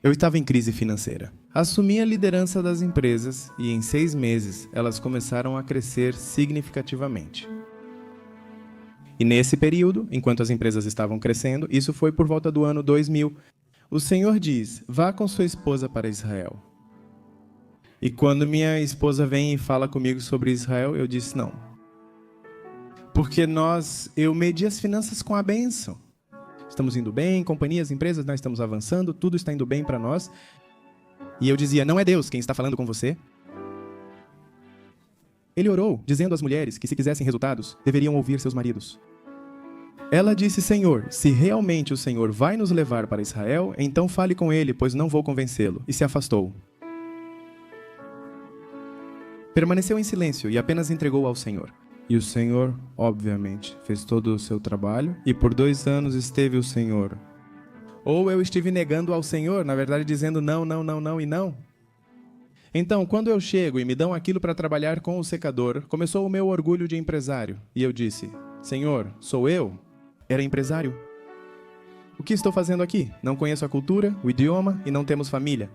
Eu estava em crise financeira. Assumi a liderança das empresas e em 6 meses elas começaram a crescer significativamente. E nesse período, enquanto as empresas estavam crescendo, isso foi por volta do ano 2000, o Senhor diz: vá com sua esposa para Israel. E quando minha esposa vem e fala comigo sobre Israel, eu disse não. Porque eu medi as finanças com a bênção. Estamos indo bem, companhias, empresas, nós estamos avançando, tudo está indo bem para nós. E eu dizia, não é Deus quem está falando com você. Ele orou, dizendo às mulheres que se quisessem resultados, deveriam ouvir seus maridos. Ela disse, Senhor, se realmente o Senhor vai nos levar para Israel, então fale com ele, pois não vou convencê-lo. E se afastou. Permaneceu em silêncio e apenas entregou ao Senhor. E o Senhor, obviamente, fez todo o seu trabalho, e por 2 anos esteve o Senhor. Ou eu estive negando ao Senhor, na verdade dizendo não, não, não, não e não. Então, quando eu chego e me dão aquilo para trabalhar com o secador, começou o meu orgulho de empresário. E eu disse, Senhor, sou eu? Era empresário. O que estou fazendo aqui? Não conheço a cultura, o idioma e não temos família.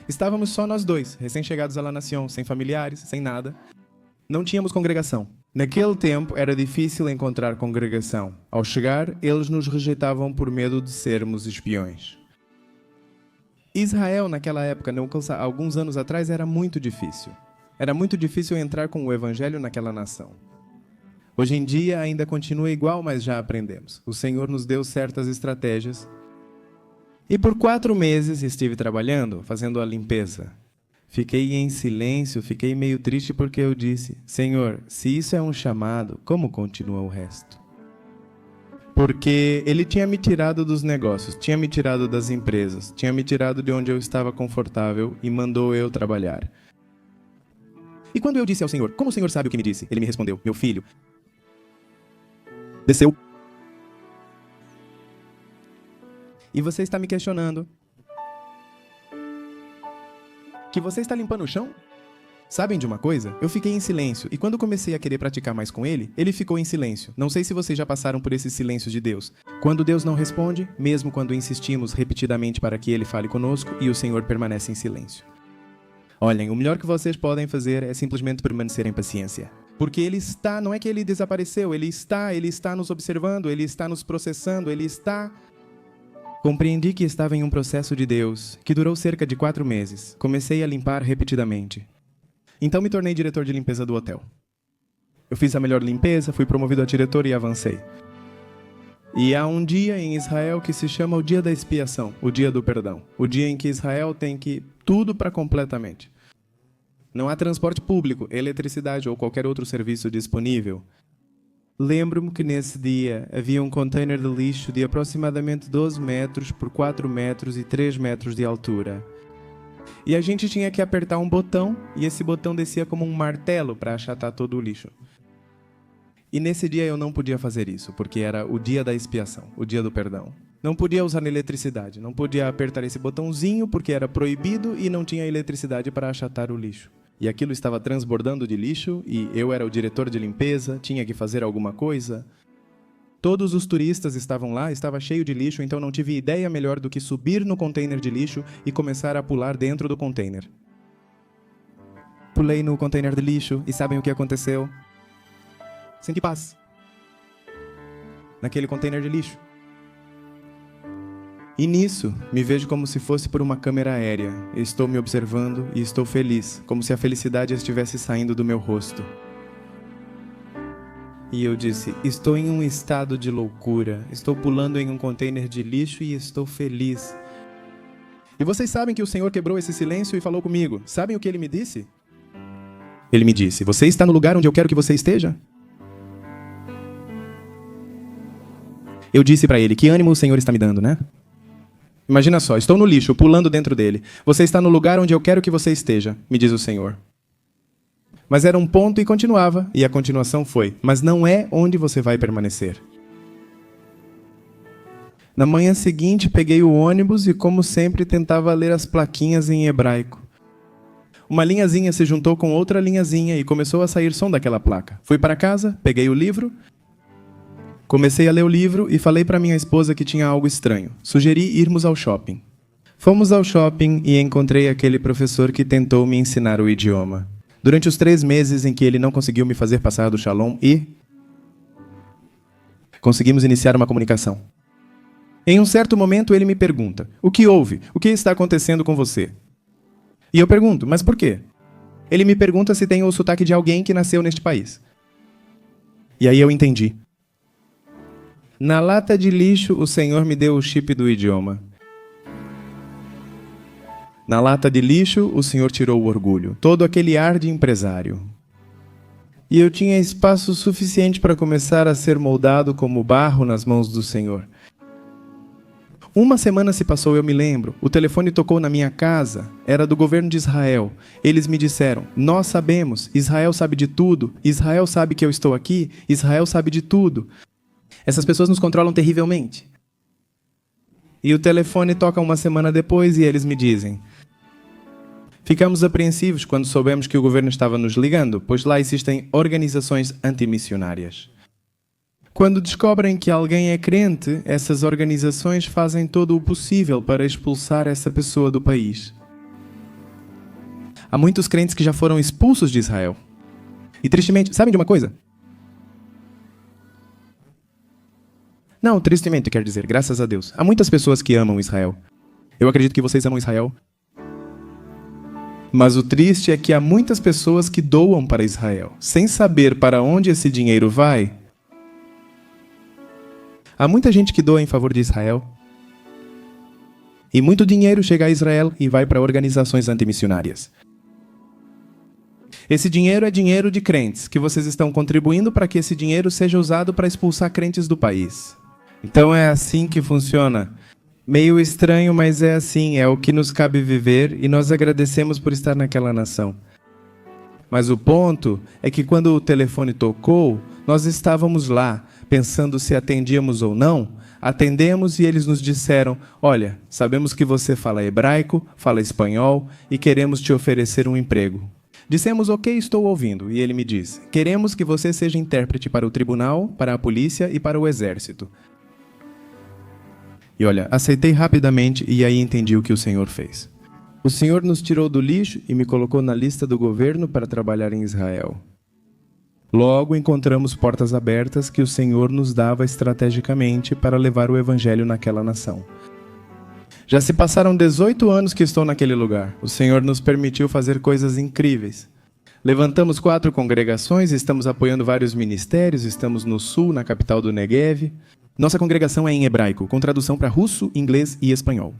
Estávamos só nós 2, recém-chegados à La Nación, sem familiares, sem nada. Não tínhamos congregação. Naquele tempo era difícil encontrar congregação. Ao chegar, eles nos rejeitavam por medo de sermos espiões. Israel, naquela época, alguns anos atrás, era muito difícil. Era muito difícil entrar com o evangelho naquela nação. Hoje em dia ainda continua igual, mas já aprendemos. O Senhor nos deu certas estratégias. E por 4 meses estive trabalhando, fazendo a limpeza. Fiquei em silêncio, fiquei meio triste porque eu disse, Senhor, se isso é um chamado, como continua o resto? Porque Ele tinha me tirado dos negócios, tinha me tirado das empresas, tinha me tirado de onde eu estava confortável e mandou eu trabalhar. E quando eu disse ao Senhor, como o Senhor sabe o que me disse? Ele me respondeu, meu filho, desceu. E você está me questionando, que você está limpando o chão? Sabem de uma coisa? Eu fiquei em silêncio, e quando comecei a querer praticar mais com ele, ele ficou em silêncio. Não sei se vocês já passaram por esses silêncios de Deus. Quando Deus não responde, mesmo quando insistimos repetidamente para que ele fale conosco, e o Senhor permanece em silêncio. Olhem, o melhor que vocês podem fazer é simplesmente permanecer em paciência. Porque ele está, não é que ele desapareceu, ele está nos observando, ele está nos processando, ele está... Compreendi que estava em um processo de Deus, que durou cerca de 4 meses. Comecei a limpar repetidamente. Então me tornei diretor de limpeza do hotel. Eu fiz a melhor limpeza, fui promovido a diretor e avancei. E há um dia em Israel que se chama o dia da expiação, o dia do perdão. O dia em que Israel tem que tudo para completamente. Não há transporte público, eletricidade ou qualquer outro serviço disponível. Lembro-me que nesse dia havia um container de lixo de aproximadamente 12 metros por 4 metros e 3 metros de altura. E a gente tinha que apertar um botão e esse botão descia como um martelo para achatar todo o lixo. E nesse dia eu não podia fazer isso, porque era o dia da expiação, o dia do perdão. Não podia usar eletricidade, não podia apertar esse botãozinho porque era proibido e não tinha eletricidade para achatar o lixo. E aquilo estava transbordando de lixo e eu era o diretor de limpeza, tinha que fazer alguma coisa. Todos os turistas estavam lá, estava cheio de lixo, então não tive ideia melhor do que subir no container de lixo e começar a pular dentro do container. Pulei no container de lixo e sabem o que aconteceu? Senti paz. Naquele container de lixo. E nisso, me vejo como se fosse por uma câmera aérea. Estou me observando e estou feliz, como se a felicidade estivesse saindo do meu rosto. E eu disse, estou em um estado de loucura. Estou pulando em um container de lixo e estou feliz. E vocês sabem que o Senhor quebrou esse silêncio e falou comigo. Sabem o que Ele me disse? Ele me disse, você está no lugar onde eu quero que você esteja? Eu disse para ele, que ânimo o Senhor está me dando, né? Imagina só, estou no lixo, pulando dentro dele. Você está no lugar onde eu quero que você esteja, me diz o Senhor. Mas era um ponto e continuava, e a continuação foi, mas não é onde você vai permanecer. Na manhã seguinte, peguei o ônibus e, como sempre, tentava ler as plaquinhas em hebraico. Uma linhazinha se juntou com outra linhazinha e começou a sair som daquela placa. Fui para casa, peguei o livro, comecei a ler o livro e falei para minha esposa que tinha algo estranho. Sugeri irmos ao shopping. Fomos ao shopping e encontrei aquele professor que tentou me ensinar o idioma. Durante os 3 meses em que ele não conseguiu me fazer passar do Shalom conseguimos iniciar uma comunicação. Em um certo momento ele me pergunta: o que houve? O que está acontecendo com você? E eu pergunto: mas por quê? Ele me pergunta se tem o sotaque de alguém que nasceu neste país. E aí eu entendi. Na lata de lixo, o Senhor me deu o chip do idioma. Na lata de lixo, o Senhor tirou o orgulho, todo aquele ar de empresário. E eu tinha espaço suficiente para começar a ser moldado como barro nas mãos do Senhor. Uma semana se passou, eu me lembro. O telefone tocou na minha casa. Era do governo de Israel. Eles me disseram: nós sabemos, Israel sabe de tudo, Israel sabe que eu estou aqui, Israel sabe de tudo. Essas pessoas nos controlam terrivelmente. E o telefone toca uma semana depois e eles me dizem: ficamos apreensivos quando soubemos que o governo estava nos ligando, pois lá existem organizações antimissionárias. Quando descobrem que alguém é crente, essas organizações fazem todo o possível para expulsar essa pessoa do país. Há muitos crentes que já foram expulsos de Israel. E tristemente, sabem de uma coisa? Não, tristemente quer dizer, graças a Deus. Há muitas pessoas que amam Israel. Eu acredito que vocês amam Israel. Mas o triste é que há muitas pessoas que doam para Israel, sem saber para onde esse dinheiro vai. Há muita gente que doa em favor de Israel. E muito dinheiro chega a Israel e vai para organizações antimissionárias. Esse dinheiro é dinheiro de crentes, que vocês estão contribuindo para que esse dinheiro seja usado para expulsar crentes do país. Então é assim que funciona. Meio estranho, mas é assim, é o que nos cabe viver e nós agradecemos por estar naquela nação. Mas o ponto é que quando o telefone tocou, nós estávamos lá, pensando se atendíamos ou não. Atendemos e eles nos disseram: olha, sabemos que você fala hebraico, fala espanhol e queremos te oferecer um emprego. Dissemos: ok, estou ouvindo. E ele me diz: queremos que você seja intérprete para o tribunal, para a polícia e para o exército. E olha, aceitei rapidamente e aí entendi o que o Senhor fez. O Senhor nos tirou do lixo e me colocou na lista do governo para trabalhar em Israel. Logo encontramos portas abertas que o Senhor nos dava estrategicamente para levar o evangelho naquela nação. Já se passaram 18 anos que estou naquele lugar. O Senhor nos permitiu fazer coisas incríveis. Levantamos 4 congregações, estamos apoiando vários ministérios, estamos no sul, na capital do Negev. Nossa congregação é em hebraico, com tradução para russo, inglês e espanhol.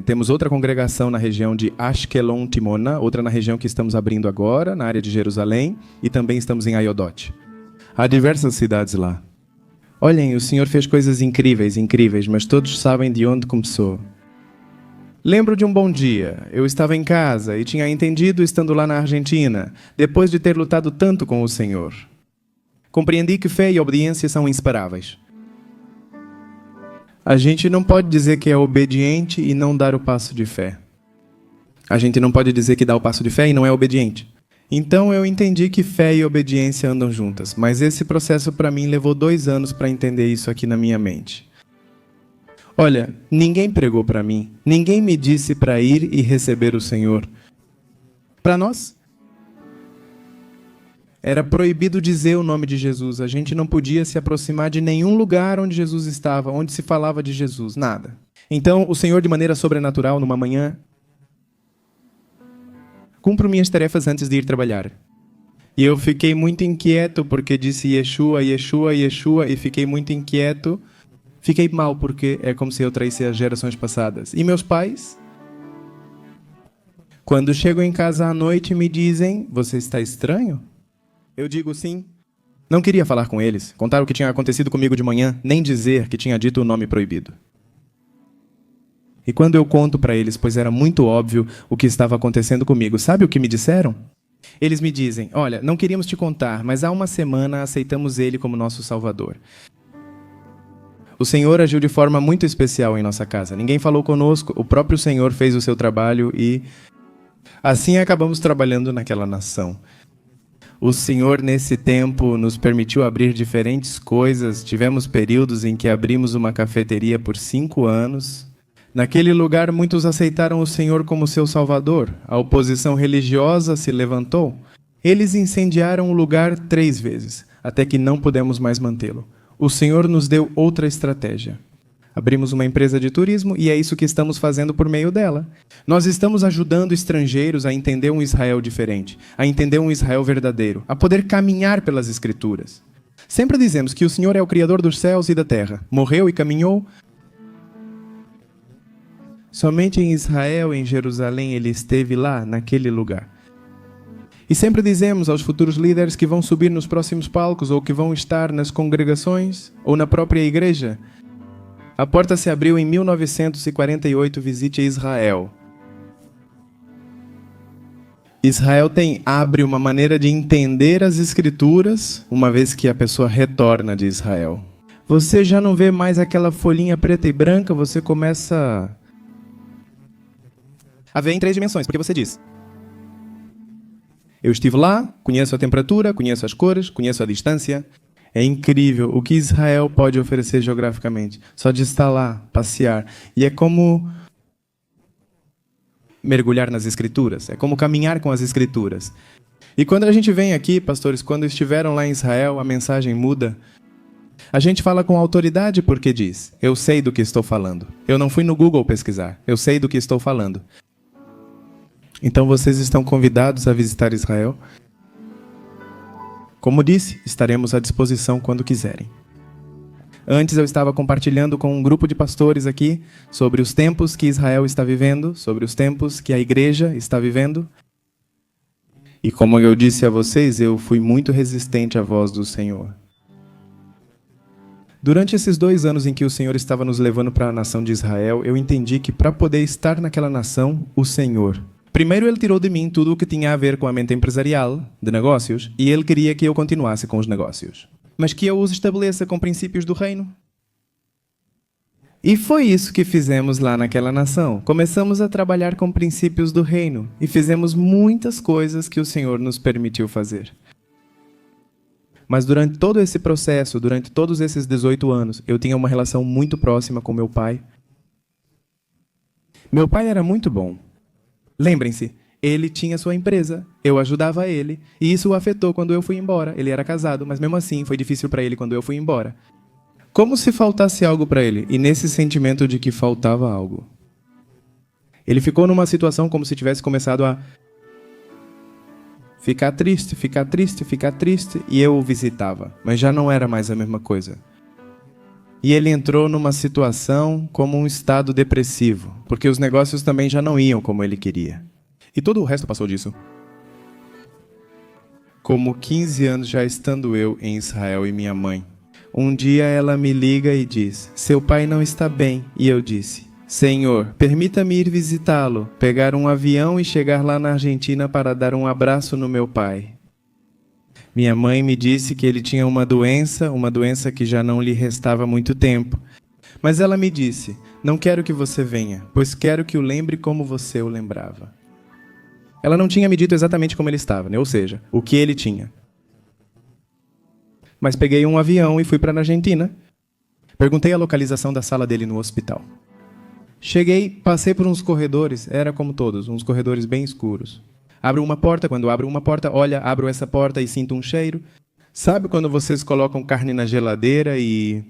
Temos outra congregação na região de Ashkelon, Timona, outra na região que estamos abrindo agora, na área de Jerusalém, e também estamos em Ayodot. Há diversas cidades lá. Olhem, o Senhor fez coisas incríveis, mas todos sabem de onde começou. Lembro de um bom dia. Eu estava em casa e tinha entendido estando lá na Argentina, depois de ter lutado tanto com o Senhor. Compreendi que fé e obediência são inseparáveis. A gente não pode dizer que é obediente e não dar o passo de fé. A gente não pode dizer que dá o passo de fé e não é obediente. Então eu entendi que fé e obediência andam juntas, mas esse processo para mim levou 2 anos para entender isso aqui na minha mente. Olha, ninguém pregou para mim, ninguém me disse para ir e receber o Senhor. Para nós, era proibido dizer o nome de Jesus. A gente não podia se aproximar de nenhum lugar onde Jesus estava, onde se falava de Jesus, nada. Então, o Senhor, de maneira sobrenatural, numa manhã, cumpro minhas tarefas antes de ir trabalhar. E eu fiquei muito inquieto porque disse Yeshua, Yeshua, Yeshua, e fiquei muito inquieto. Fiquei mal porque é como se eu traísse as gerações passadas. E meus pais, quando chego em casa à noite, me dizem: você está estranho? Eu digo sim. Não queria falar com eles, contar o que tinha acontecido comigo de manhã, nem dizer que tinha dito o nome proibido. E quando eu conto para eles, pois era muito óbvio o que estava acontecendo comigo, sabe o que me disseram? Eles me dizem: olha, não queríamos te contar, mas há uma semana aceitamos ele como nosso Salvador. O Senhor agiu de forma muito especial em nossa casa. Ninguém falou conosco, o próprio Senhor fez o seu trabalho e assim acabamos trabalhando naquela nação. O Senhor, nesse tempo, nos permitiu abrir diferentes coisas. Tivemos períodos em que abrimos uma cafeteria por 5 anos. Naquele lugar, muitos aceitaram o Senhor como seu Salvador. A oposição religiosa se levantou. Eles incendiaram o lugar 3 vezes, até que não pudemos mais mantê-lo. O Senhor nos deu outra estratégia. Abrimos uma empresa de turismo e é isso que estamos fazendo por meio dela. Nós estamos ajudando estrangeiros a entender um Israel diferente, a entender um Israel verdadeiro, a poder caminhar pelas Escrituras. Sempre dizemos que o Senhor é o Criador dos céus e da terra. Morreu e caminhou. Somente em Israel, em Jerusalém, ele esteve lá, naquele lugar. E sempre dizemos aos futuros líderes que vão subir nos próximos palcos ou que vão estar nas congregações ou na própria igreja. A porta se abriu em 1948, visite Israel. Israel abre uma maneira de entender as Escrituras, uma vez que a pessoa retorna de Israel. Você já não vê mais aquela folhinha preta e branca, você começa a ver em 3 dimensões, porque você diz: eu estive lá, conheço a temperatura, conheço as cores, conheço a distância. É incrível o que Israel pode oferecer geograficamente, só de estar lá, passear. E é como mergulhar nas Escrituras, é como caminhar com as Escrituras. E quando a gente vem aqui, pastores, quando estiveram lá em Israel, a mensagem muda. A gente fala com autoridade porque diz: eu sei do que estou falando. Eu não fui no Google pesquisar, eu sei do que estou falando. Então vocês estão convidados a visitar Israel. Como disse, estaremos à disposição quando quiserem. Antes eu estava compartilhando com um grupo de pastores aqui sobre os tempos que Israel está vivendo, sobre os tempos que a igreja está vivendo. E como eu disse a vocês, eu fui muito resistente à voz do Senhor. Durante esses 2 anos em que o Senhor estava nos levando para a nação de Israel, eu entendi que para poder estar naquela nação, o Senhor... Primeiro, ele tirou de mim tudo o que tinha a ver com a mente empresarial, de negócios, e ele queria que eu continuasse com os negócios. Mas que eu os estabeleça com princípios do reino. E foi isso que fizemos lá naquela nação. Começamos a trabalhar com princípios do reino e fizemos muitas coisas que o Senhor nos permitiu fazer. Mas durante todo esse processo, durante todos esses 18 anos, eu tinha uma relação muito próxima com meu pai. Meu pai era muito bom. Lembrem-se, ele tinha sua empresa, eu ajudava ele, e isso o afetou quando eu fui embora. Ele era casado, mas mesmo assim foi difícil para ele quando eu fui embora. Como se faltasse algo para ele, e nesse sentimento de que faltava algo. Ele ficou numa situação como se tivesse começado a ficar triste, e eu o visitava, mas já não era mais a mesma coisa. E ele entrou numa situação como um estado depressivo, porque os negócios também já não iam como ele queria. E todo o resto passou disso. Como 15 anos já estando eu em Israel e minha mãe, um dia ela me liga e diz: seu pai não está bem. E eu disse: Senhor, permita-me ir visitá-lo, pegar um avião e chegar lá na Argentina para dar um abraço no meu pai. Minha mãe me disse que ele tinha uma doença que já não lhe restava muito tempo. Mas ela me disse: não quero que você venha, pois quero que o lembre como você o lembrava. Ela não tinha me dito exatamente como ele estava, né? Ou seja, o que ele tinha. Mas peguei um avião e fui para a Argentina. Perguntei a localização da sala dele no hospital. Cheguei, passei por uns corredores, era como todos, uns corredores bem escuros. Abro uma porta, quando abro uma porta, olha, abro essa porta e sinto um cheiro. Sabe quando vocês colocam carne na geladeira e...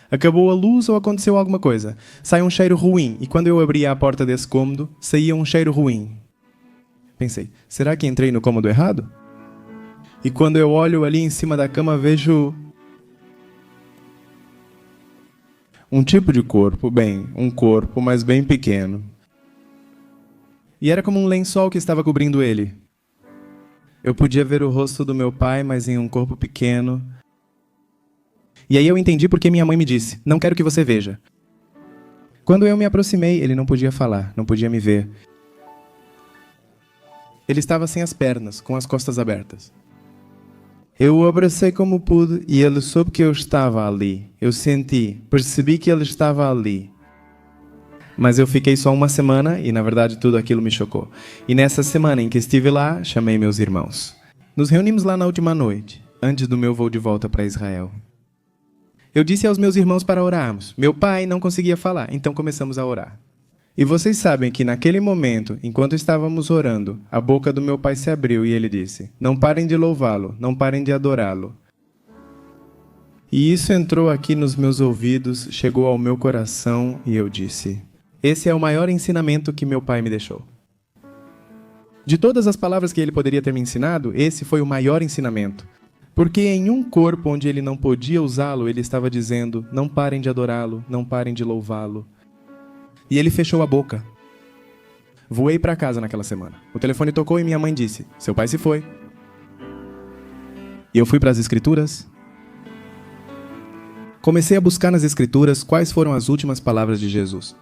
acabou a luz ou aconteceu alguma coisa? Sai um cheiro ruim, e quando eu abria a porta desse cômodo, saía um cheiro ruim. Pensei, será que entrei no cômodo errado? E quando eu olho ali em cima da cama, vejo... um tipo de corpo, um corpo, mas bem pequeno. E era como um lençol que estava cobrindo ele. Eu podia ver o rosto do meu pai, mas em um corpo pequeno. E aí eu entendi porque minha mãe me disse: não quero que você veja. Quando eu me aproximei, ele não podia falar, não podia me ver. Ele estava sem as pernas, com as costas abertas. Eu o abracei como pude e ele soube que eu estava ali. Eu senti, percebi que ele estava ali. Mas eu fiquei só uma semana e, na verdade, tudo aquilo me chocou. E nessa semana em que estive lá, chamei meus irmãos. Nos reunimos lá na última noite, antes do meu voo de volta para Israel. Eu disse aos meus irmãos para orarmos. Meu pai não conseguia falar, então começamos a orar. E vocês sabem que naquele momento, enquanto estávamos orando, a boca do meu pai se abriu e ele disse: não parem de louvá-lo, não parem de adorá-lo. E isso entrou aqui nos meus ouvidos, chegou ao meu coração e eu disse: esse é o maior ensinamento que meu pai me deixou. De todas as palavras que ele poderia ter me ensinado, esse foi o maior ensinamento. Porque em um corpo onde ele não podia usá-lo, ele estava dizendo: não parem de adorá-lo, não parem de louvá-lo. E ele fechou a boca. Voei para casa naquela semana. O telefone tocou e minha mãe disse: seu pai se foi. E eu fui para as escrituras. Comecei a buscar nas escrituras quais foram as últimas palavras de Jesus.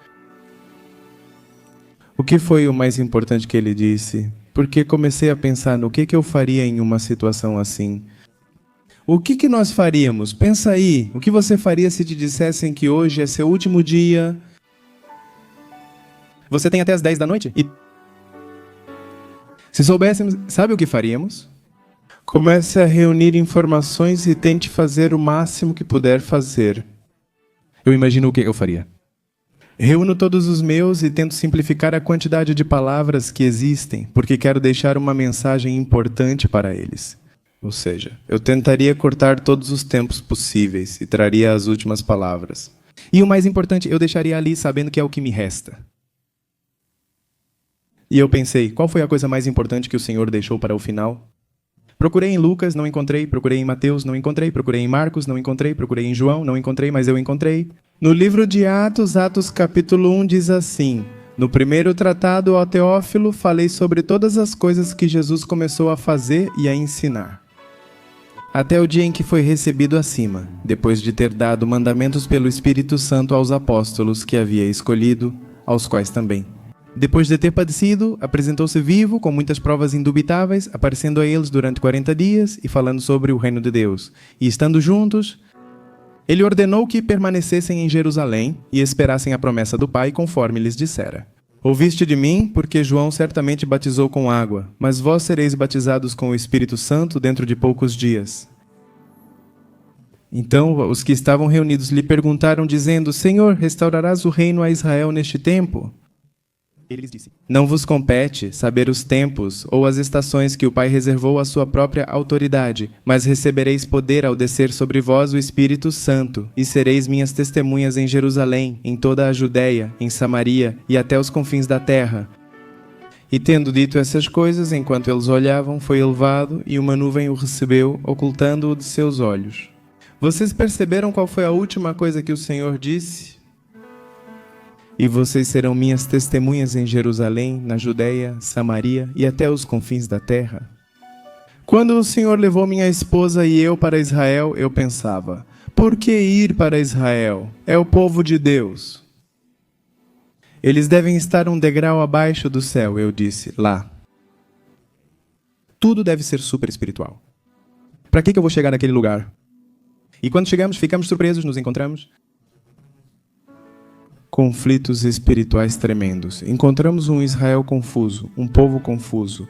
O que foi o mais importante que ele disse? Porque comecei a pensar no que eu faria em uma situação assim. O que nós faríamos? Pensa aí, o que você faria se te dissessem que hoje é seu último dia? Você tem até as 10 da noite? E se soubéssemos, sabe o que faríamos? Comece a reunir informações e tente fazer o máximo que puder fazer. Eu imagino o que eu faria. Reúno todos os meus e tento simplificar a quantidade de palavras que existem, porque quero deixar uma mensagem importante para eles. Ou seja, eu tentaria cortar todos os tempos possíveis e traria as últimas palavras. E o mais importante, eu deixaria ali sabendo que é o que me resta. E eu pensei, qual foi a coisa mais importante que o Senhor deixou para o final? Procurei em Lucas, não encontrei. Procurei em Mateus, não encontrei. Procurei em Marcos, não encontrei. Procurei em João, não encontrei, mas eu encontrei. No livro de Atos, Atos capítulo 1 diz assim: no primeiro tratado ao Teófilo, falei sobre todas as coisas que Jesus começou a fazer e a ensinar, até o dia em que foi recebido acima, depois de ter dado mandamentos pelo Espírito Santo aos apóstolos que havia escolhido, aos quais também. Depois de ter padecido, apresentou-se vivo, com muitas provas indubitáveis, aparecendo a eles durante 40 dias e falando sobre o reino de Deus. E estando juntos, ele ordenou que permanecessem em Jerusalém e esperassem a promessa do Pai, conforme lhes dissera. Ouviste de mim, porque João certamente batizou com água, mas vós sereis batizados com o Espírito Santo dentro de poucos dias. Então os que estavam reunidos lhe perguntaram, dizendo: Senhor, restaurarás o reino a Israel neste tempo? Ele lhes disse: não vos compete saber os tempos ou as estações que o Pai reservou à sua própria autoridade, mas recebereis poder ao descer sobre vós o Espírito Santo, e sereis minhas testemunhas em Jerusalém, em toda a Judéia, em Samaria e até os confins da terra. E tendo dito essas coisas, enquanto eles olhavam, foi elevado, e uma nuvem o recebeu, ocultando-o de seus olhos. Vocês perceberam qual foi a última coisa que o Senhor disse? E vocês serão minhas testemunhas em Jerusalém, na Judéia, Samaria e até os confins da terra. Quando o Senhor levou minha esposa e eu para Israel, eu pensava: por que ir para Israel? É o povo de Deus. Eles devem estar um degrau abaixo do céu, eu disse, lá. Tudo deve ser super espiritual. Para que eu vou chegar naquele lugar? E quando chegamos, ficamos surpresos, nos encontramos conflitos espirituais tremendos. Encontramos um Israel confuso, um povo confuso.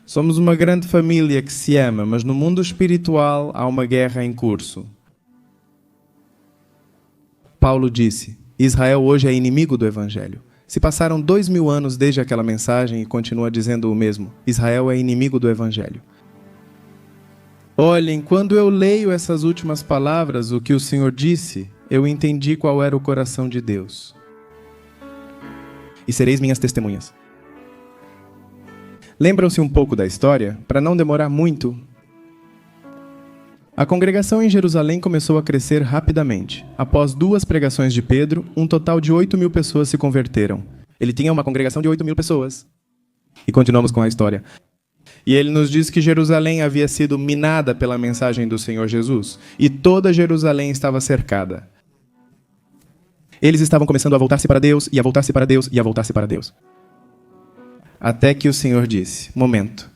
Somos uma grande família que se ama, mas no mundo espiritual há uma guerra em curso. Paulo disse: Israel hoje é inimigo do Evangelho. Se passaram 2000 anos desde aquela mensagem e continua dizendo o mesmo. Israel é inimigo do Evangelho. Olhem, quando eu leio essas últimas palavras, o que o Senhor disse, eu entendi qual era o coração de Deus. E sereis minhas testemunhas. Lembram-se um pouco da história? Para não demorar muito. A congregação em Jerusalém começou a crescer rapidamente. Após 2 pregações de Pedro, um total de 8.000 pessoas se converteram. Ele tinha uma congregação de 8.000 pessoas. E continuamos com a história. E ele nos diz que Jerusalém havia sido minada pela mensagem do Senhor Jesus. E toda Jerusalém estava cercada. Eles estavam começando a voltar-se para Deus, e a voltar-se para Deus, e a voltar-se para Deus. Até que o Senhor disse: momento.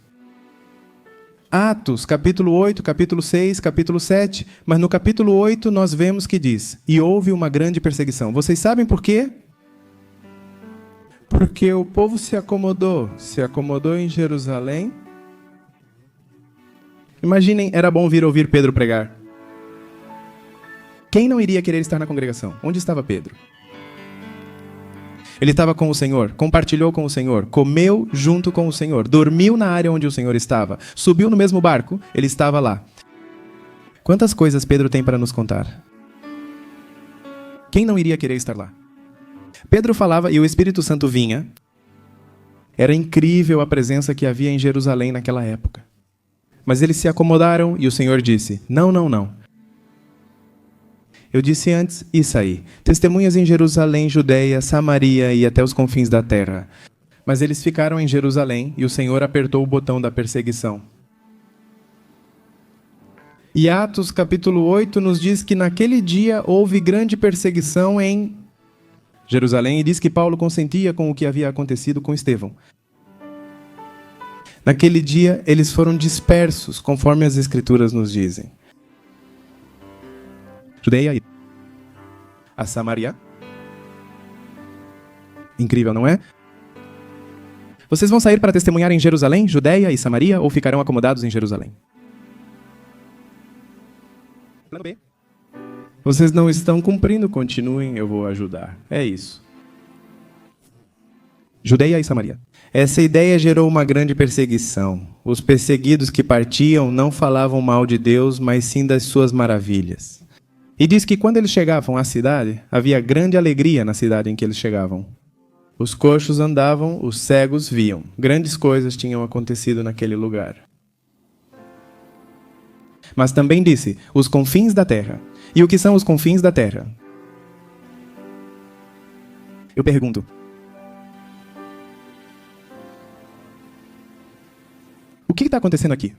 Atos, capítulo 8, capítulo 6, capítulo 7. Mas no capítulo 8 nós vemos que diz: e houve uma grande perseguição. Vocês sabem por quê? Porque o povo se acomodou em Jerusalém. Imaginem, era bom ouvir Pedro pregar. Quem não iria querer estar na congregação? Onde estava Pedro? Ele estava com o Senhor, compartilhou com o Senhor, comeu junto com o Senhor, dormiu na área onde o Senhor estava, subiu no mesmo barco, ele estava lá. Quantas coisas Pedro tem para nos contar? Quem não iria querer estar lá? Pedro falava e o Espírito Santo vinha. Era incrível a presença que havia em Jerusalém naquela época. Mas eles se acomodaram e o Senhor disse: não, não, não. Eu disse antes, isso aí. Testemunhas em Jerusalém, Judeia, Samaria e até os confins da terra. Mas eles ficaram em Jerusalém e o Senhor apertou o botão da perseguição. E Atos capítulo 8 nos diz que naquele dia houve grande perseguição em Jerusalém e diz que Paulo consentia com o que havia acontecido com Estevão. Naquele dia eles foram dispersos, conforme as Escrituras nos dizem. Judeia e a Samaria. Incrível, não é? Vocês vão sair para testemunhar em Jerusalém, Judeia e Samaria ou ficarão acomodados em Jerusalém? Plano B. Vocês não estão cumprindo, continuem, eu vou ajudar. É isso. Judeia e Samaria. Essa ideia gerou uma grande perseguição. Os perseguidos que partiam não falavam mal de Deus, mas sim das suas maravilhas. E diz que quando eles chegavam à cidade, havia grande alegria na cidade em que eles chegavam. Os coxos andavam, os cegos viam. Grandes coisas tinham acontecido naquele lugar. Mas também disse, os confins da terra. E o que são os confins da terra? Eu pergunto. O que está acontecendo aqui?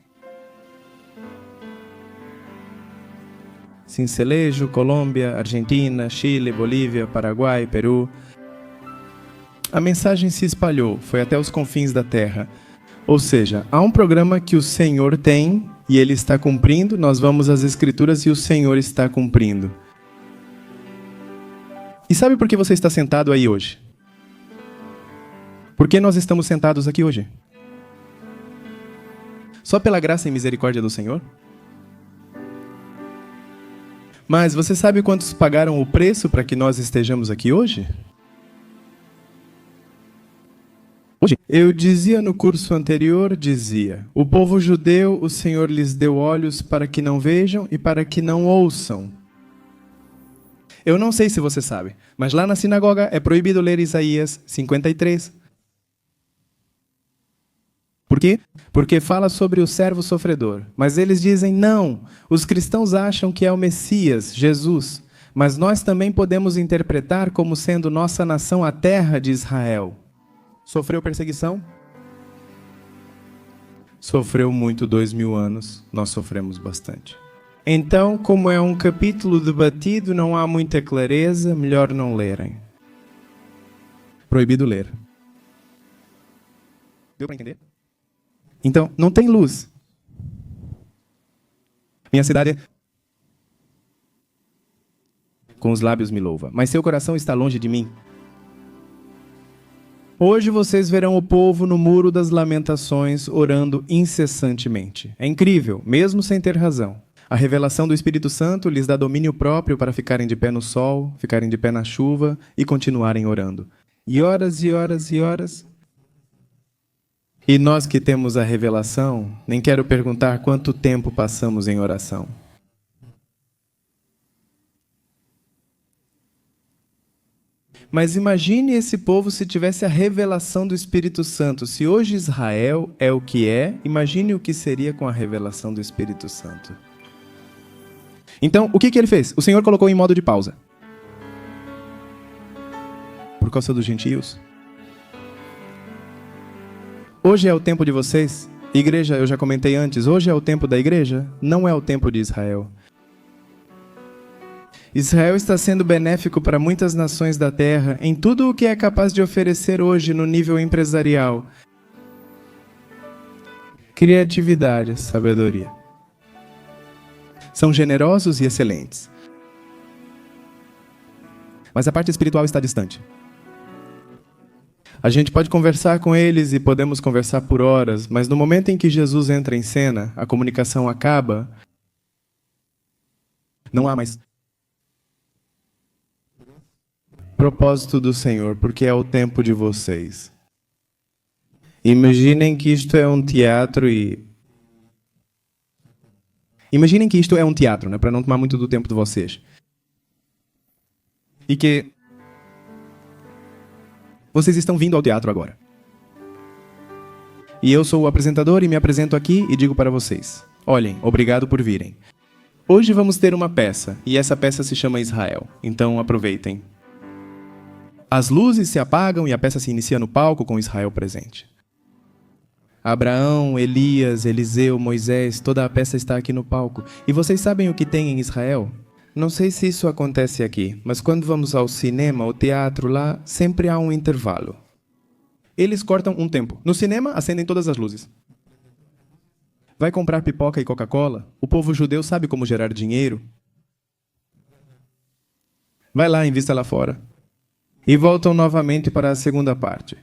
Cincelejo, Colômbia, Argentina, Chile, Bolívia, Paraguai, Peru. A mensagem se espalhou, foi até os confins da terra. Ou seja, há um programa que o Senhor tem e Ele está cumprindo, nós vamos às Escrituras e o Senhor está cumprindo. E sabe por que você está sentado aí hoje? Por que nós estamos sentados aqui hoje? Só pela graça e misericórdia do Senhor? Mas você sabe quantos pagaram o preço para que nós estejamos aqui hoje? Eu dizia no curso anterior, o povo judeu, o Senhor lhes deu olhos para que não vejam e para que não ouçam. Eu não sei se você sabe, mas lá na sinagoga é proibido ler Isaías 53. Por quê? Porque fala sobre o servo sofredor. Mas eles dizem, não, os cristãos acham que é o Messias, Jesus. Mas nós também podemos interpretar como sendo nossa nação a terra de Israel. Sofreu perseguição? Sofreu muito 2000 anos, nós sofremos bastante. Então, como é um capítulo debatido, não há muita clareza, melhor não lerem. Proibido ler. Deu para entender? Então, não tem luz. Minha cidade com os lábios me louva, mas seu coração está longe de mim. Hoje vocês verão o povo no Muro das Lamentações orando incessantemente. É incrível, mesmo sem ter razão. A revelação do Espírito Santo lhes dá domínio próprio para ficarem de pé no sol, ficarem de pé na chuva e continuarem orando. E horas e horas e horas. E nós que temos a revelação, nem quero perguntar quanto tempo passamos em oração. Mas imagine esse povo se tivesse a revelação do Espírito Santo. Se hoje Israel é o que é, imagine o que seria com a revelação do Espírito Santo. Então, o que ele fez? O Senhor colocou em modo de pausa. Por causa dos gentios. Hoje é o tempo de vocês. Igreja, eu já comentei antes, hoje é o tempo da igreja, não é o tempo de Israel. Israel está sendo benéfico para muitas nações da terra em tudo o que é capaz de oferecer hoje no nível empresarial. Criatividade, sabedoria. São generosos e excelentes. Mas a parte espiritual está distante. A gente pode conversar com eles e podemos conversar por horas, mas no momento em que Jesus entra em cena, a comunicação acaba, não há mais propósito do Senhor, porque é o tempo de vocês. Imaginem que isto é um teatro né, para não tomar muito do tempo de vocês. E que vocês estão vindo ao teatro agora. E eu sou o apresentador e me apresento aqui e digo para vocês: olhem, obrigado por virem. Hoje vamos ter uma peça, e essa peça se chama Israel. Então aproveitem. As luzes se apagam e a peça se inicia no palco com Israel presente. Abraão, Elias, Eliseu, Moisés, toda a peça está aqui no palco. E vocês sabem o que tem em Israel? Não sei se isso acontece aqui, mas quando vamos ao cinema, ao teatro lá, sempre há um intervalo. Eles cortam um tempo. No cinema, acendem todas as luzes. Vai comprar pipoca e Coca-Cola? O povo judeu sabe como gerar dinheiro. Vai lá, invista lá fora. E voltam novamente para a segunda parte.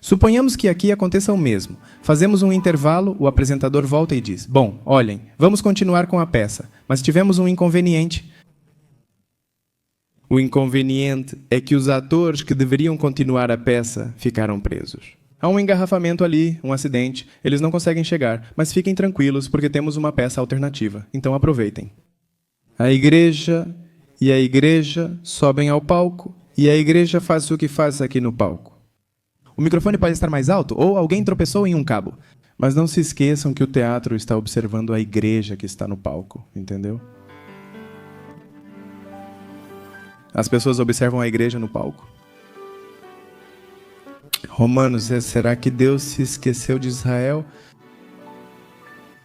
Suponhamos que aqui aconteça o mesmo. Fazemos um intervalo, o apresentador volta e diz: bom, olhem, vamos continuar com a peça, mas tivemos um inconveniente. O inconveniente é que os atores que deveriam continuar a peça ficaram presos. Há um engarrafamento ali, um acidente, eles não conseguem chegar, mas fiquem tranquilos porque temos uma peça alternativa, então aproveitem. A igreja sobem ao palco e a igreja faz o que faz aqui no palco. O microfone pode estar mais alto ou alguém tropeçou em um cabo. Mas não se esqueçam que o teatro está observando a igreja que está no palco, entendeu? As pessoas observam a igreja no palco. Romanos, será que Deus se esqueceu de Israel?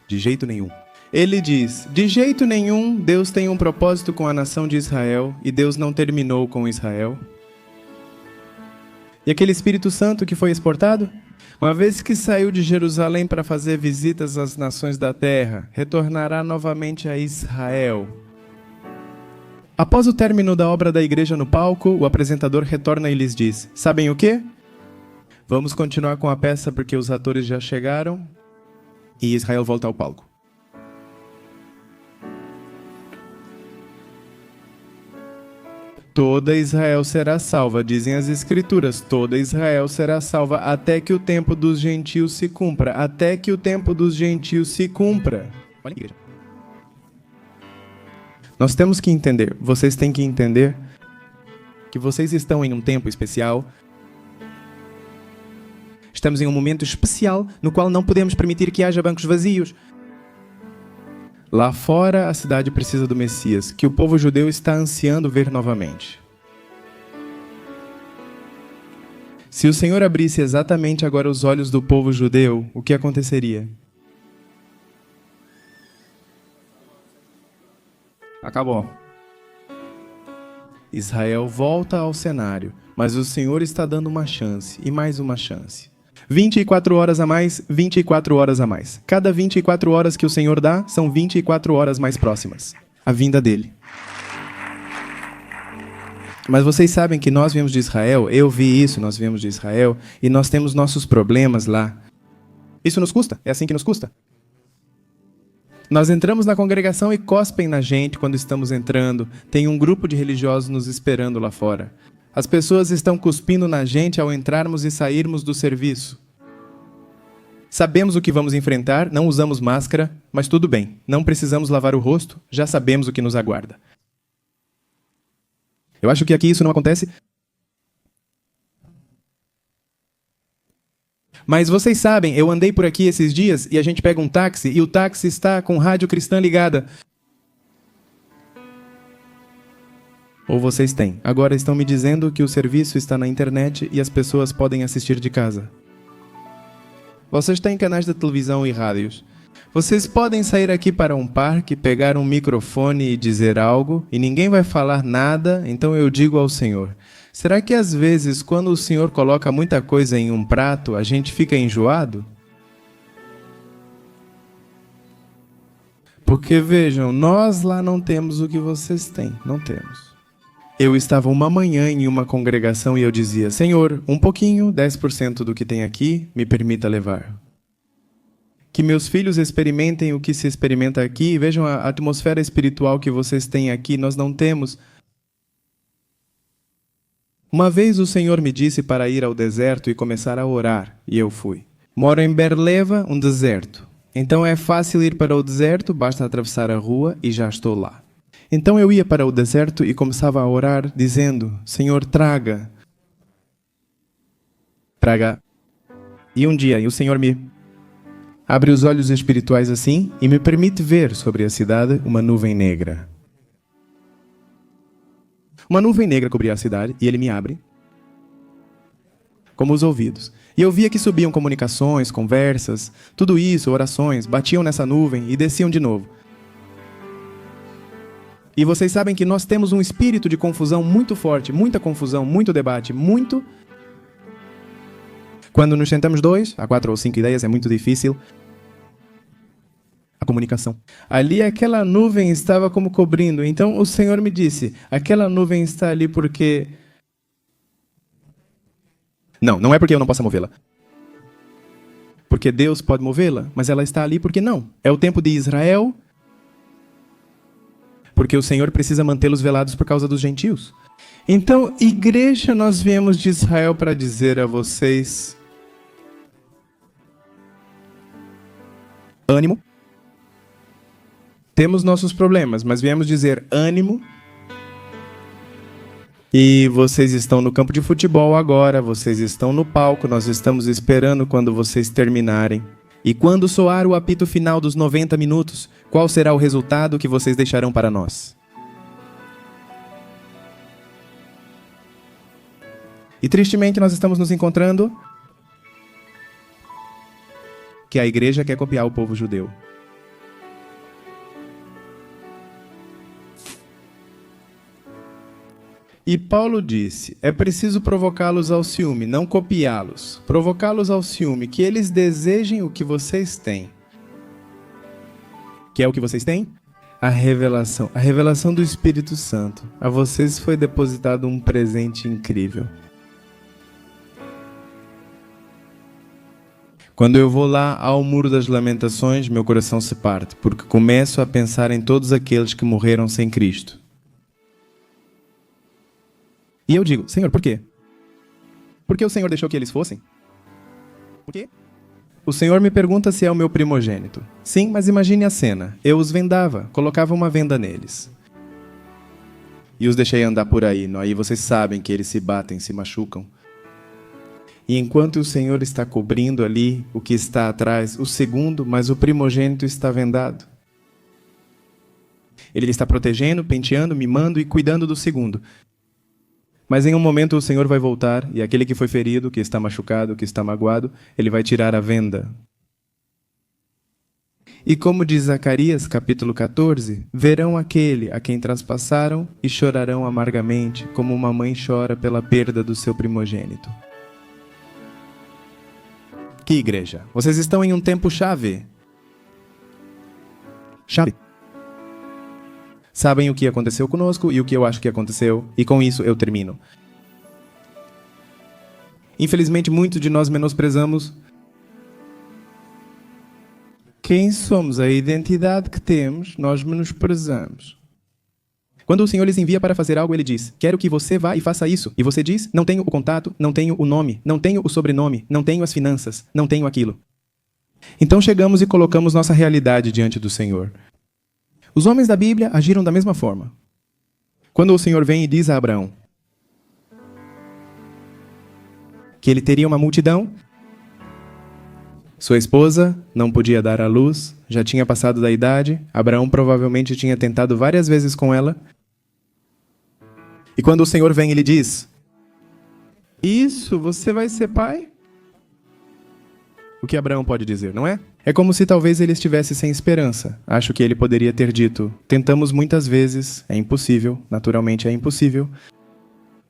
De jeito nenhum. Ele diz, de jeito nenhum, Deus tem um propósito com a nação de Israel e Deus não terminou com Israel. E aquele Espírito Santo que foi exportado? Uma vez que saiu de Jerusalém para fazer visitas às nações da terra, retornará novamente a Israel. Após o término da obra da igreja no palco, o apresentador retorna e lhes diz: sabem o quê? Vamos continuar com a peça porque os atores já chegaram e Israel volta ao palco. Toda Israel será salva, dizem as Escrituras. Toda Israel será salva até que o tempo dos gentios se cumpra. Até que o tempo dos gentios se cumpra. Olha, igreja. Nós temos que entender, vocês têm que entender que vocês estão em um tempo especial. Estamos em um momento especial no qual não podemos permitir que haja bancos vazios. Lá fora, a cidade precisa do Messias, que o povo judeu está ansiando ver novamente. Se o Senhor abrisse exatamente agora os olhos do povo judeu, o que aconteceria? Acabou. Israel volta ao cenário, mas o Senhor está dando uma chance, e mais uma chance. 24 horas a mais, 24 horas a mais. Cada 24 horas que o Senhor dá, são 24 horas mais próximas. A vinda dele. Mas vocês sabem que nós viemos de Israel, eu vi isso, nós viemos de Israel, e nós temos nossos problemas lá. Isso nos custa? É assim que nos custa? Nós entramos na congregação e cospem na gente quando estamos entrando. Tem um grupo de religiosos nos esperando lá fora. As pessoas estão cuspindo na gente ao entrarmos e sairmos do serviço. Sabemos o que vamos enfrentar, não usamos máscara, mas tudo bem. Não precisamos lavar o rosto, já sabemos o que nos aguarda. Eu acho que aqui isso não acontece. Mas vocês sabem, eu andei por aqui esses dias e a gente pega um táxi e o táxi está com rádio cristã ligada. Ou vocês têm. Agora estão me dizendo que o serviço está na internet e as pessoas podem assistir de casa. Vocês têm canais de televisão e rádios. Vocês podem sair aqui para um parque, pegar um microfone e dizer algo, e ninguém vai falar nada, então eu digo ao Senhor: será que às vezes, quando o Senhor coloca muita coisa em um prato, a gente fica enjoado? Porque vejam, nós lá não temos o que vocês têm, não temos. Eu estava uma manhã em uma congregação e eu dizia: Senhor, um pouquinho, 10% do que tem aqui, me permita levar. Que meus filhos experimentem o que se experimenta aqui e vejam a atmosfera espiritual que vocês têm aqui, nós não temos. Uma vez o Senhor me disse para ir ao deserto e começar a orar, e eu fui. Moro em Berleva, um deserto. Então é fácil ir para o deserto, basta atravessar a rua e já estou lá. Então eu ia para o deserto e começava a orar, dizendo: Senhor, traga. E um dia o Senhor me abre os olhos espirituais assim e me permite ver sobre a cidade uma nuvem negra. Uma nuvem negra cobria a cidade e ele me abre como os ouvidos. E eu via que subiam comunicações, conversas, tudo isso, orações, batiam nessa nuvem e desciam de novo. E vocês sabem que nós temos um espírito de confusão muito forte, muita confusão, muito debate, muito... Quando nos sentamos 2 a 4 ou 5 ideias, é muito difícil a comunicação. Ali aquela nuvem estava como cobrindo. Então o Senhor me disse, aquela nuvem está ali porque... Não é porque eu não possa movê-la. Porque Deus pode movê-la, mas ela está ali porque não. É o tempo de Israel, porque o Senhor precisa mantê-los velados por causa dos gentios. Então, igreja, nós viemos de Israel para dizer a vocês: ânimo. Temos nossos problemas, mas viemos dizer ânimo. E vocês estão no campo de futebol agora, vocês estão no palco, nós estamos esperando quando vocês terminarem. E quando soar o apito final dos 90 minutos, qual será o resultado que vocês deixarão para nós? E tristemente nós estamos nos encontrando que a igreja quer copiar o povo judeu. E Paulo disse, é preciso provocá-los ao ciúme, não copiá-los. Provocá-los ao ciúme, que eles desejem o que vocês têm. Que é o que vocês têm? A revelação do Espírito Santo. A vocês foi depositado um presente incrível. Quando eu vou lá ao Muro das Lamentações, meu coração se parte, porque começo a pensar em todos aqueles que morreram sem Cristo. E eu digo, Senhor, por quê? Por que o Senhor deixou que eles fossem? Por quê? O Senhor me pergunta se é o meu primogênito. Sim, mas imagine a cena. Eu os vendava, colocava uma venda neles. E os deixei andar por aí. Aí vocês sabem que eles se batem, se machucam. E enquanto o Senhor está cobrindo ali o que está atrás, o segundo, mas o primogênito está vendado. Ele está protegendo, penteando, mimando e cuidando do segundo. Mas em um momento o Senhor vai voltar e aquele que foi ferido, que está machucado, que está magoado, ele vai tirar a venda. E como diz Zacarias, capítulo 14, verão aquele a quem traspassaram e chorarão amargamente, como uma mãe chora pela perda do seu primogênito. Que igreja? Vocês estão em um tempo chave. Chave. Sabem o que aconteceu conosco e o que eu acho que aconteceu, e com isso eu termino. Infelizmente, muitos de nós menosprezamos quem somos, a identidade que temos, nós menosprezamos. Quando o Senhor lhes envia para fazer algo, Ele diz, quero que você vá e faça isso. E você diz, não tenho o contato, não tenho o nome, não tenho o sobrenome, não tenho as finanças, não tenho aquilo. Então chegamos e colocamos nossa realidade diante do Senhor. Os homens da Bíblia agiram da mesma forma. Quando o Senhor vem e diz a Abraão que ele teria uma multidão, sua esposa não podia dar à luz, já tinha passado da idade, Abraão provavelmente tinha tentado várias vezes com ela. E quando o Senhor vem e lhe diz, isso, você vai ser pai? O que Abraão pode dizer, não é? É como se talvez ele estivesse sem esperança. Acho que ele poderia ter dito, tentamos muitas vezes, é impossível, naturalmente é impossível.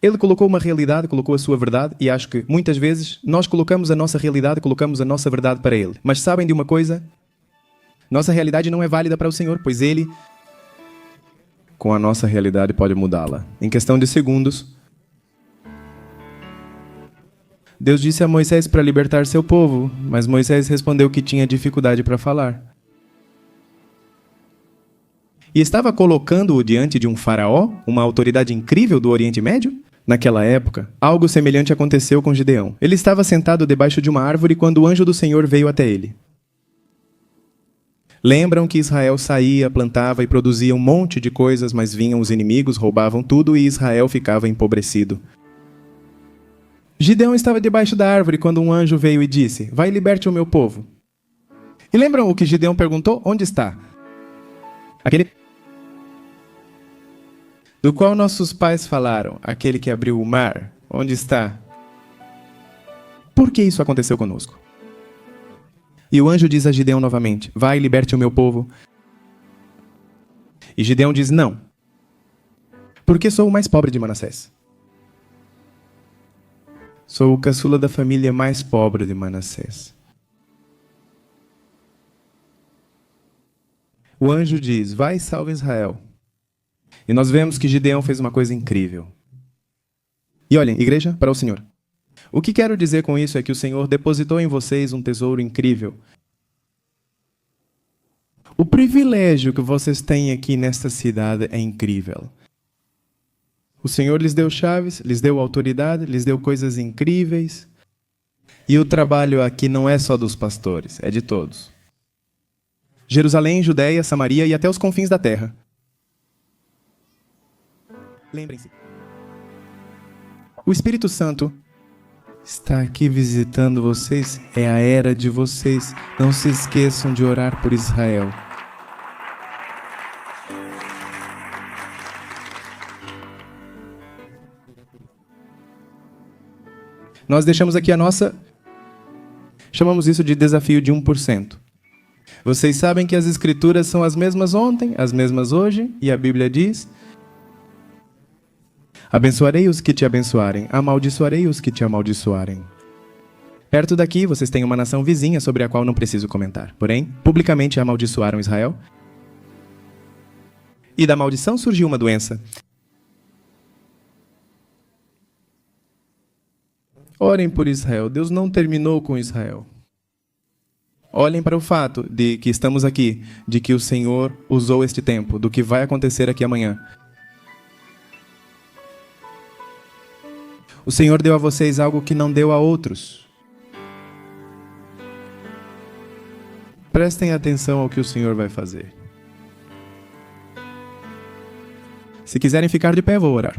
Ele colocou uma realidade, colocou a sua verdade, e acho que muitas vezes nós colocamos a nossa realidade, colocamos a nossa verdade para ele. Mas sabem de uma coisa? Nossa realidade não é válida para o Senhor, pois ele, com a nossa realidade, pode mudá-la. Em questão de segundos, Deus disse a Moisés para libertar seu povo, mas Moisés respondeu que tinha dificuldade para falar. E estava colocando-o diante de um faraó, uma autoridade incrível do Oriente Médio? Naquela época, algo semelhante aconteceu com Gideão. Ele estava sentado debaixo de uma árvore quando o anjo do Senhor veio até ele. Lembram que Israel saía, plantava e produzia um monte de coisas, mas vinham os inimigos, roubavam tudo e Israel ficava empobrecido. Gideão estava debaixo da árvore quando um anjo veio e disse: vai e liberte o meu povo. E lembram o que Gideão perguntou? Onde está? Aquele do qual nossos pais falaram, aquele que abriu o mar, onde está? Por que isso aconteceu conosco? E o anjo diz a Gideão novamente: vai e liberte o meu povo. E Gideão diz: não, porque sou o mais pobre de Manassés. Sou o caçula da família mais pobre de Manassés. O anjo diz: vai e salve Israel. E nós vemos que Gideão fez uma coisa incrível. E olhem, igreja, para o Senhor. O que quero dizer com isso é que o Senhor depositou em vocês um tesouro incrível. O privilégio que vocês têm aqui nesta cidade é incrível. O Senhor lhes deu chaves, lhes deu autoridade, lhes deu coisas incríveis. E o trabalho aqui não é só dos pastores, é de todos. Jerusalém, Judeia, Samaria e até os confins da terra. Lembrem-se. O Espírito Santo está aqui visitando vocês. É a era de vocês. Não se esqueçam de orar por Israel. Nós deixamos aqui a nossa... Chamamos isso de desafio de 1%. Vocês sabem que as Escrituras são as mesmas ontem, as mesmas hoje, e a Bíblia diz: abençoarei os que te abençoarem, amaldiçoarei os que te amaldiçoarem. Perto daqui, vocês têm uma nação vizinha sobre a qual não preciso comentar. Porém, publicamente amaldiçoaram Israel. E da maldição surgiu uma doença. Orem por Israel. Deus não terminou com Israel. Olhem para o fato de que estamos aqui, de que o Senhor usou este tempo, do que vai acontecer aqui amanhã. O Senhor deu a vocês algo que não deu a outros. Prestem atenção ao que o Senhor vai fazer. Se quiserem ficar de pé, vou orar.